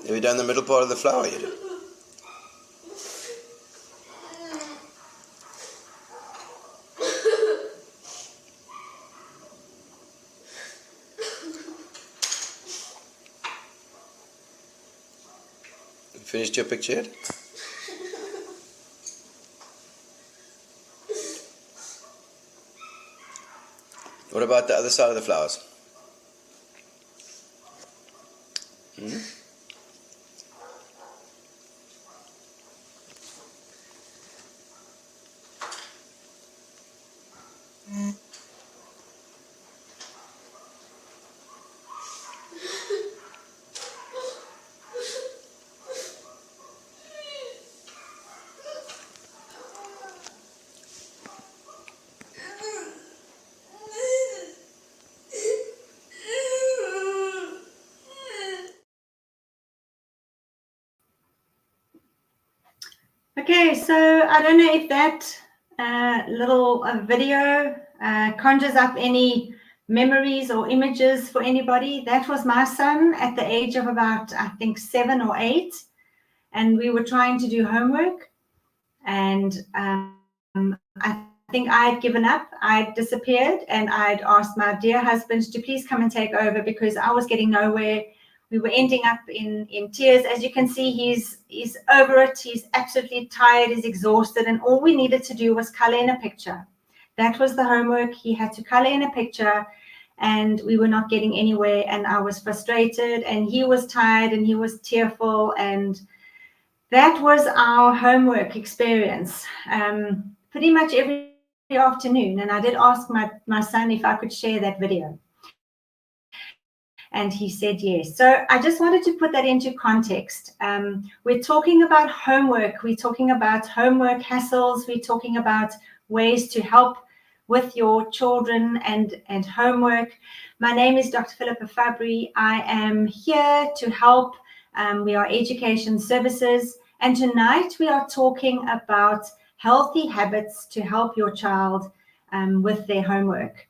Have you done the middle part of the flower yet? Finished your picture yet? What about the other side of the flowers? Okay, so I don't know if that little video conjures up any memories or images for anybody. That was my son at the age of about, I think, 7 or 8. And we were trying to do homework. And I think I had given up. I'd disappeared, and I'd asked my dear husband to please come and take over because I was getting nowhere. We were ending up in tears. As you can see, he's over it. He's absolutely tired. He's exhausted. And all we needed to do was color in a picture. That was the homework. He had to color in a picture, and we were not getting anywhere. And I was frustrated, and he was tired, and he was tearful. And that was our homework experience pretty much every afternoon. And I did ask my son if I could share that video. And he said yes. So I just wanted to put that into context. We're talking about homework. We're talking about homework hassles. We're talking about ways to help with your children and homework. My name is Dr. Philippa Fabry. I am here to help. We are Education Services. And tonight we are talking about healthy habits to help your child with their homework.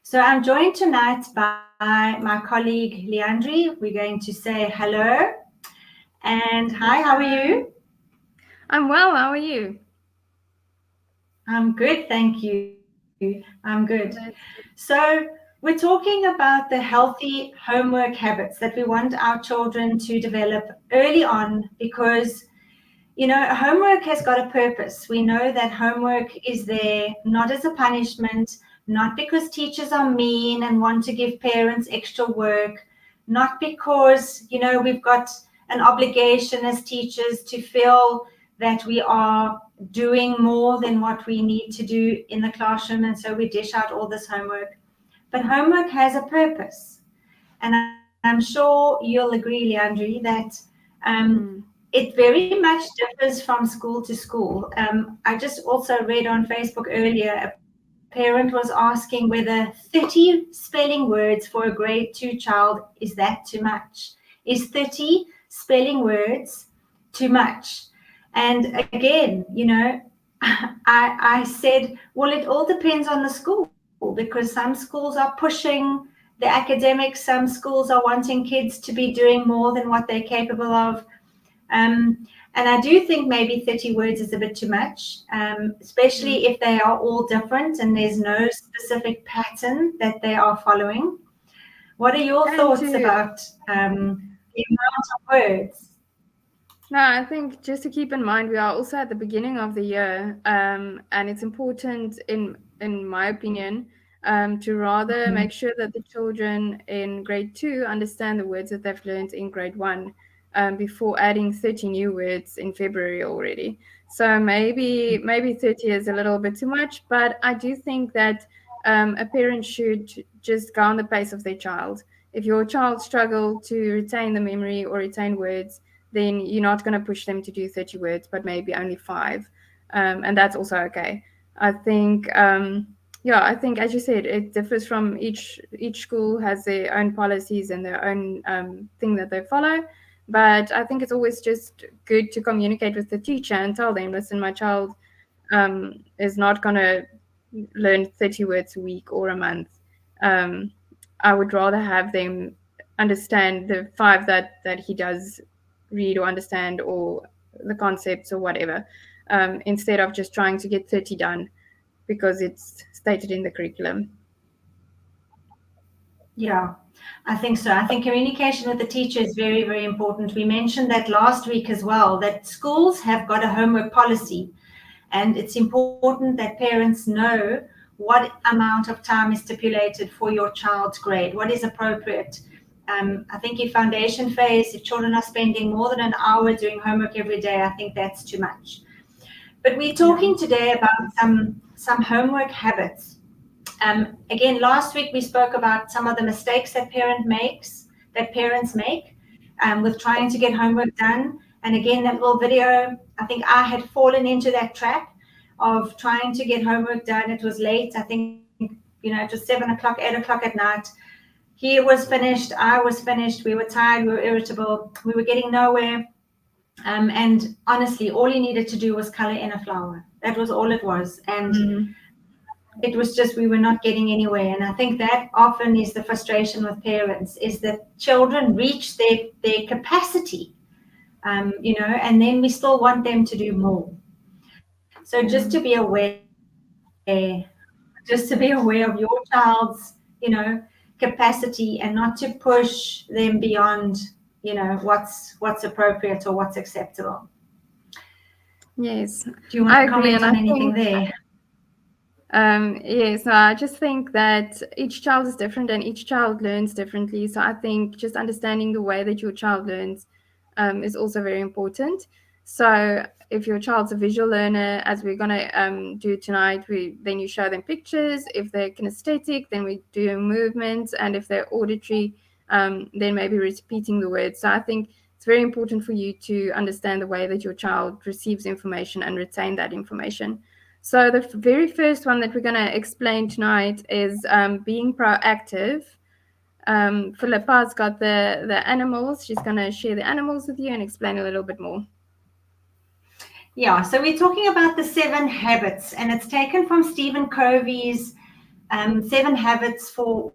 So I'm joined tonight by my colleague, Leandri. We're going to say hello. And hi, how are you? I'm well. How are you? I'm good, thank you. I'm good. So we're talking about the healthy homework habits that we want our children to develop early on because, you know, homework has got a purpose. We know that homework is there not as a punishment, not because teachers are mean and want to give parents extra work, not because, you know, we've got an obligation as teachers to feel that we are doing more than what we need to do in the classroom, and so we dish out all this homework. But homework has a purpose. And I'm sure you'll agree, Leandri, that it very much differs from school to school. I just also read on Facebook earlier, a parent was asking whether 30 spelling words for a grade 2 child, is that too much? Is 30 spelling words too much? And again, you know, I said, well, it all depends on the school because some schools are pushing the academics, some schools are wanting kids to be doing more than what they're capable of. And I do think maybe 30 words is a bit too much, especially if they are all different and there's no specific pattern that they are following. What are your thoughts about the amount of words? No, I think just to keep in mind, we are also at the beginning of the year, and it's important, in my opinion, to rather make sure that the children in grade 2 understand the words that they've learned in grade 1 before adding 30 new words in February already. So maybe 30 is a little bit too much, but I do think that a parent should just go on the pace of their child. If your child struggles to retain the memory or retain words, then you're not going to push them to do 30 words, but maybe only 5. And that's also okay. I think, I think, as you said, it differs from each school has their own policies and their own thing that they follow. But I think it's always just good to communicate with the teacher and tell them, listen, my child is not going to learn 30 words a week or a month. I would rather have them understand the 5 that he does read or understand or the concepts or whatever, instead of just trying to get 30 done because it's stated in the curriculum. Yeah, I think so. I think communication with the teacher is very, very important. We mentioned that last week as well, that schools have got a homework policy, and it's important that parents know what amount of time is stipulated for your child's grade, what is appropriate. I think if foundation phase, if children are spending more than an hour doing homework every day, I think that's too much. But we're talking today about some homework habits. Again, last week we spoke about some of the mistakes that parents make with trying to get homework done. And again, that little video, I think I had fallen into that trap of trying to get homework done. It was late. I think, it was 7 o'clock, 8 o'clock at night. He was finished. I was finished. We were tired. We were irritable. We were getting nowhere. And honestly, all he needed to do was color in a flower. That was all it was. And it was just, we were not getting anywhere. And I think that often is the frustration with parents, is that children reach their capacity, and then we still want them to do more. So just to be aware of your child's, capacity, and not to push them beyond, what's appropriate or what's acceptable. Yes. Do you want to comment on anything there? Yes, no, I just think that each child is different and each child learns differently. So I think just understanding the way that your child learns is also very important. So if your child's a visual learner, as we're going to do tonight, then you show them pictures. If they're kinesthetic, then we do movements. And if they're auditory, then maybe repeating the words. So I think it's very important for you to understand the way that your child receives information and retain that information. So the very first one that we're going to explain tonight is being proactive. Philippa's got the animals. She's going to share the animals with you and explain a little bit more. Yeah, so we're talking about the 7 habits, and it's taken from Stephen Covey's 7 habits for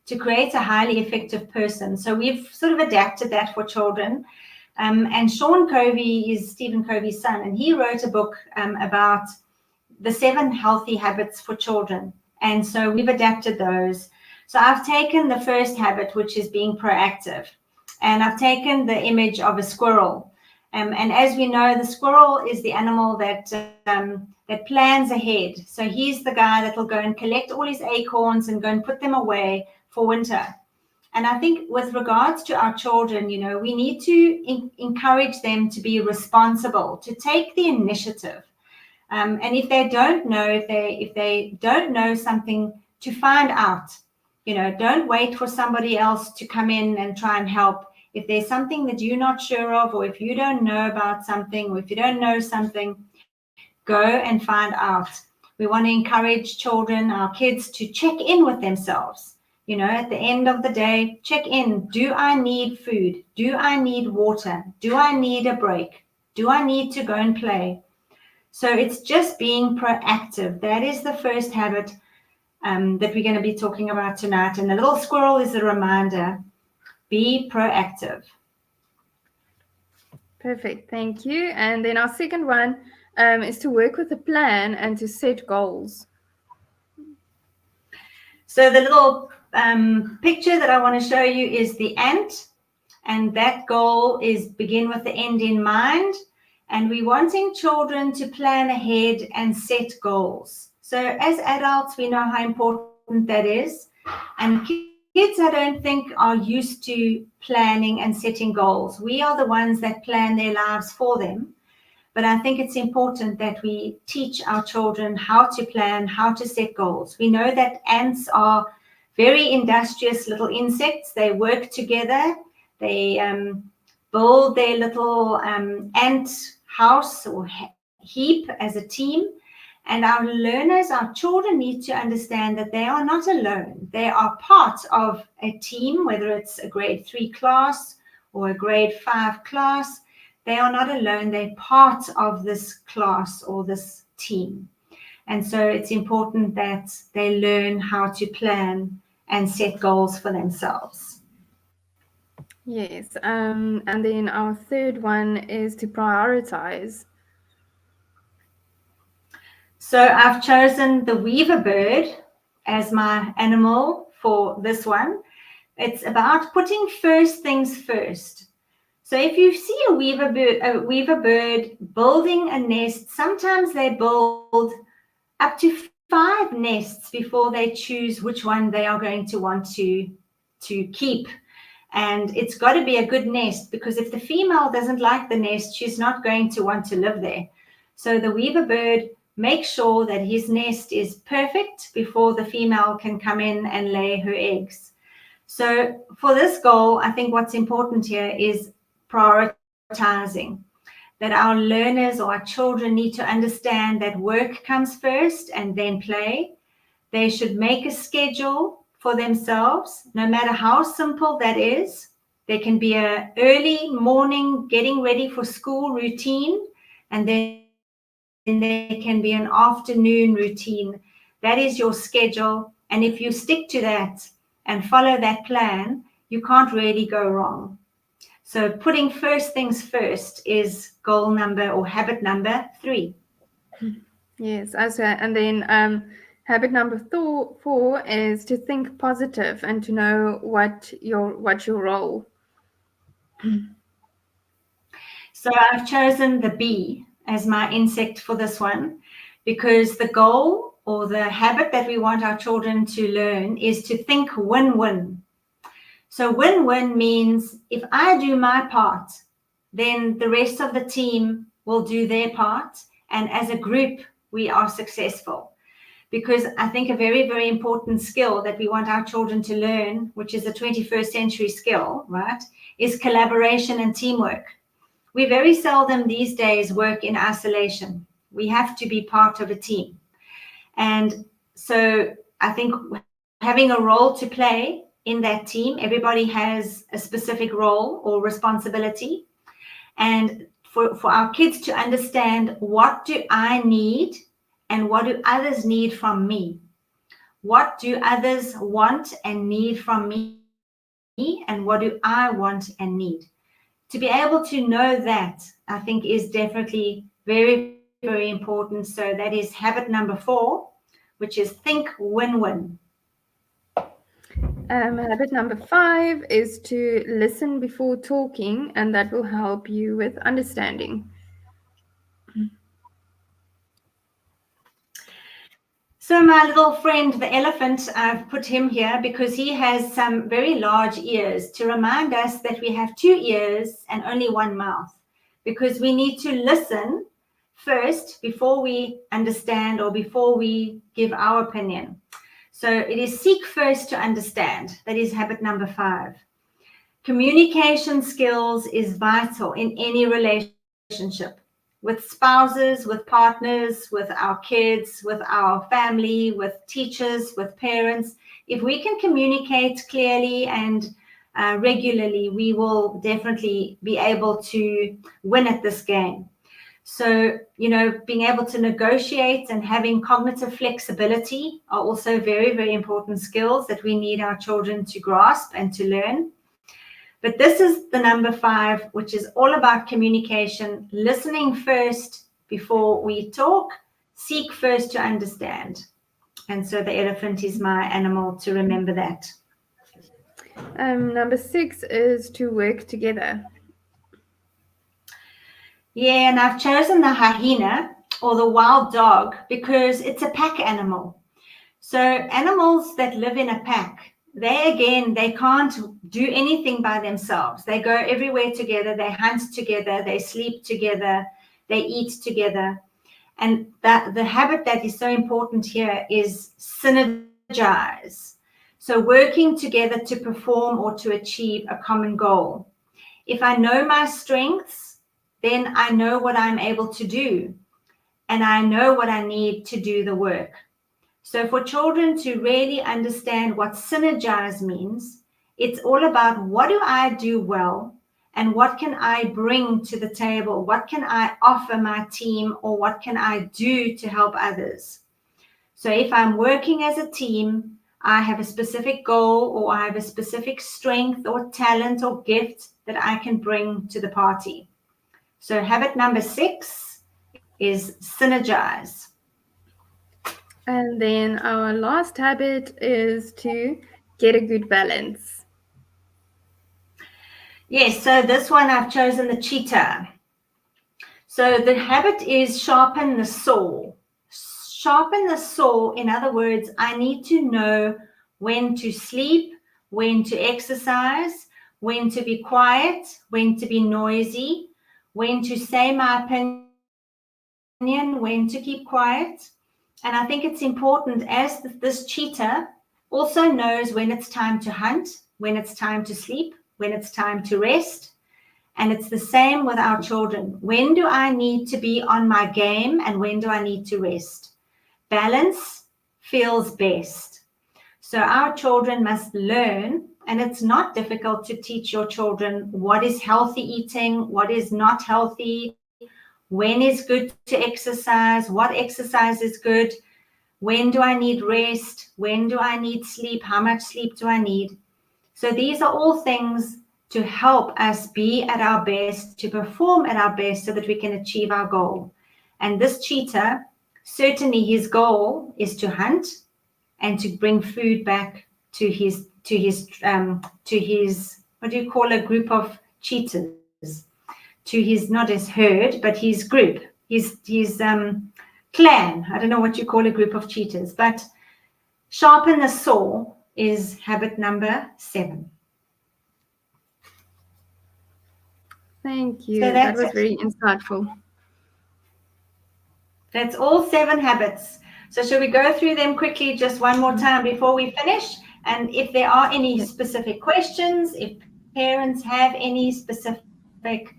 to create a highly effective person. So we've sort of adapted that for children. And Sean Covey is Stephen Covey's son, and he wrote a book about the 7 healthy habits for children. And so we've adapted those. So I've taken the first habit, which is being proactive. And I've taken the image of a squirrel. And as we know, the squirrel is the animal that plans ahead. So he's the guy that will go and collect all his acorns and go and put them away for winter. And I think with regards to our children, we need to encourage them to be responsible, to take the initiative. And if they don't know, if they don't know something, to find out. Don't wait for somebody else to come in and try and help. If there's something that you're not sure of, or if you don't know about something, or if you don't know something, go and find out. We want to encourage children, our kids, to check in with themselves. At the end of the day, check in. Do I need food? Do I need water? Do I need a break? Do I need to go and play? So it's just being proactive. That is the first habit that we're going to be talking about tonight. And the little squirrel is a reminder. Be proactive. Perfect. Thank you. And then our second one is to work with a plan and to set goals. So the little picture that I want to show you is the ant. And that goal is begin with the end in mind. And we're wanting children to plan ahead and set goals. So as adults, we know how important that is. And kids, I don't think, are used to planning and setting goals. We are the ones that plan their lives for them. But I think it's important that we teach our children how to plan, how to set goals. We know that ants are very industrious little insects. They work together. They build their little ant house or heap as a team. And our learners, our children, need to understand that they are not alone. They are part of a team, whether it's a grade 3 class or a grade 5 class. They are not alone. They're part of this class or this team. And so it's important that they learn how to plan and set goals for themselves. Yes. And then our third one is to prioritize. So I've chosen the weaver bird as my animal for this one. It's about putting first things first. So if you see a weaver bird building a nest, sometimes they build up to 5 nests before they choose which one they are going to want to keep. And it's got to be a good nest, because if the female doesn't like the nest, she's not going to want to live there. So the weaver bird makes sure that his nest is perfect before the female can come in and lay her eggs. So for this goal, I think what's important here is prioritizing, that our learners or our children need to understand that work comes first and then play. They should make a schedule for themselves, no matter how simple that is. There can be an early morning getting ready for school routine, and then there can be an afternoon routine. That is your schedule. And if you stick to that and follow that plan, you can't really go wrong. So putting first things first is goal number or habit number 3. Yes. And then habit number 4 is to think positive and to know what your role. So I've chosen the bee as my insect for this one, because the goal or the habit that we want our children to learn is to think win-win. So win-win means if I do my part, then the rest of the team will do their part. And as a group, we are successful. Because I think a very, very important skill that we want our children to learn, which is a 21st century skill, right, is collaboration and teamwork. We very seldom these days work in isolation. We have to be part of a team. And so I think having a role to play in that team, everybody has a specific role or responsibility. And for our kids to understand, what do I need and what do others need from me? What do others want and need from me? And what do I want and need? To be able to know that, I think, is definitely very, very important. So that is habit number 4, which is think win-win. Habit number 5 is to listen before talking, and that will help you with understanding. So my little friend, the elephant, I've put him here because he has some very large ears to remind us that we have 2 ears and only 1 mouth, because we need to listen first before we understand or before we give our opinion. So it is seek first to understand. That is habit number 5. Communication skills is vital in any relationship, with spouses, with partners, with our kids, with our family, with teachers, with parents. If we can communicate clearly and regularly, we will definitely be able to win at this game. So, being able to negotiate and having cognitive flexibility are also very, very important skills that we need our children to grasp and to learn. But this is the number 5, which is all about communication, listening first before we talk, seek first to understand. And so the elephant is my animal to remember that. Number 6 is to work together. Yeah, and I've chosen the hyena or the wild dog because it's a pack animal. So animals that live in a pack, they can't do anything by themselves. They go everywhere together, they hunt together, they sleep together, they eat together. And that the habit that is so important here is synergize. So working together to perform or to achieve a common goal. If I know my strengths, then I know what I'm able to do, and I know what I need to do the work. So for children to really understand what synergize means, it's all about what do I do well and what can I bring to the table? What can I offer my team, or what can I do to help others? So if I'm working as a team, I have a specific goal, or I have a specific strength or talent or gift that I can bring to the party. So habit number 6 is synergize. And then our last habit is to get a good balance. Yes, so this one I've chosen the cheetah. So the habit is sharpen the saw. Sharpen the saw, in other words, I need to know when to sleep, when to exercise, when to be quiet, when to be noisy, when to say my opinion, when to keep quiet. And I think it's important, as this cheetah also knows when it's time to hunt, when it's time to sleep, when it's time to rest. And it's the same with our children. When do I need to be on my game and when do I need to rest? Balance feels best. So our children must learn, and it's not difficult to teach your children what is healthy eating, what is not healthy, when is good to exercise, what exercise is good, when do I need rest, when do I need sleep, how much sleep do I need. So these are all things to help us be at our best, to perform at our best so that we can achieve our goal. And this cheetah, certainly his goal is to hunt and to bring food back to his what do you call a group of cheetahs? To his, not his herd, but his group, his clan. I don't know what you call a group of cheetahs, but sharpen the saw is habit number 7. Thank you. So That was very insightful. That's all 7 habits. So shall we go through them quickly just one more time before we finish? And if there are any specific questions, if parents have any specific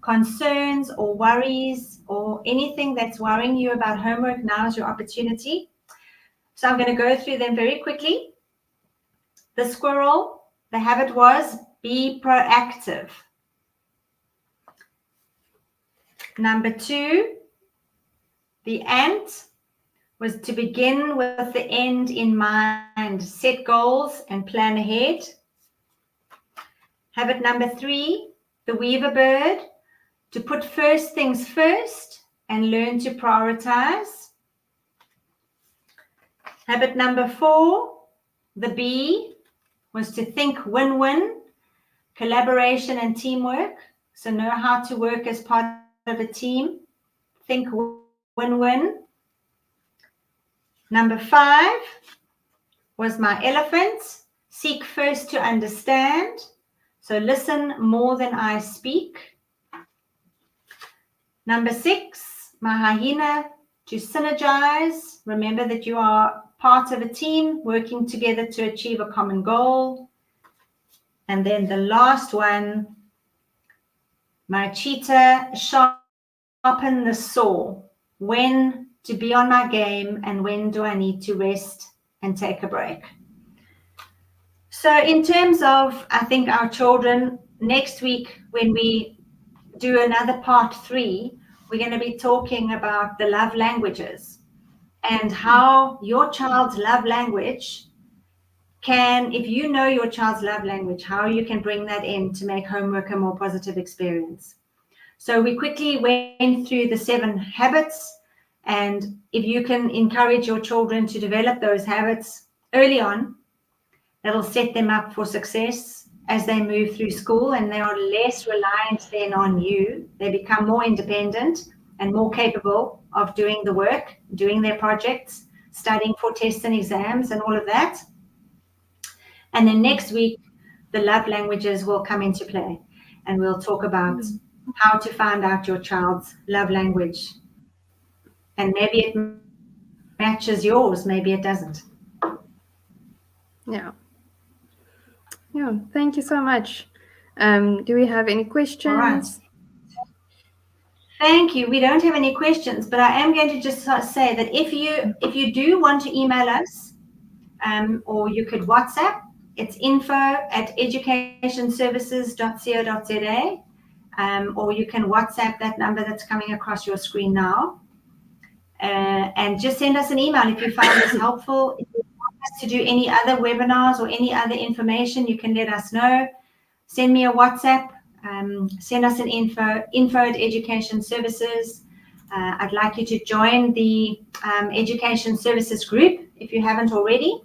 concerns or worries or anything that's worrying you about homework, now is your opportunity. So I'm going to go through them very quickly. The squirrel, the habit was be proactive. Number 2, the ant was to begin with the end in mind, set goals and plan ahead. Habit number 3, the weaver bird, to put first things first and learn to prioritize. Habit number 4, the bee, was to think win-win, collaboration and teamwork. So know how to work as part of a team. Think win-win. Number 5 was my elephant. Seek first to understand. So listen more than I speak. Number 6, my hyena, to synergize. Remember that you are part of a team working together to achieve a common goal. And then the last one, my cheetah, sharpen the saw. When to be on my game and when do I need to rest and take a break. So in terms of, I think, our children, next week when we do another part 3, we're going to be talking about the love languages and how your child's love language can, if you know your child's love language, how you can bring that in to make homework a more positive experience. So we quickly went through the 7 habits, and if you can encourage your children to develop those habits early on, that'll set them up for success as they move through school, and they are less reliant then on you. They become more independent and more capable of doing the work, doing their projects, studying for tests and exams and all of that. And then next week, the love languages will come into play, and we'll talk about how to find out your child's love language. And maybe it matches yours, maybe it doesn't. Yeah. Thank you so much. Do we have any questions? All right. Thank you. We don't have any questions, but I am going to just say that if you do want to email us, or you could WhatsApp, it's info@educationservices.co.za, or you can WhatsApp that number that's coming across your screen now, and just send us an email if you find this helpful. If you want us to do any other webinars or any other information, you can let us know. Send me a WhatsApp. Send us an info at Education Services. I'd like you to join the Education Services group if you haven't already.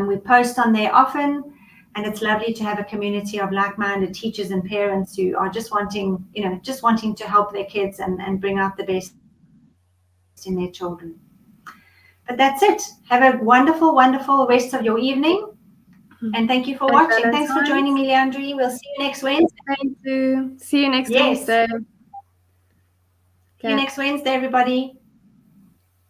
We post on there often, and it's lovely to have a community of like-minded teachers and parents who are just wanting to help their kids and bring out the best in their children. But that's it. Have a wonderful, wonderful rest of your evening. And thank you for watching. Thanks for joining me, Leandri. We'll see you next Wednesday. Thank you. See you next Wednesday. See you next Wednesday, everybody.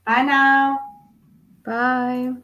Bye now. Bye.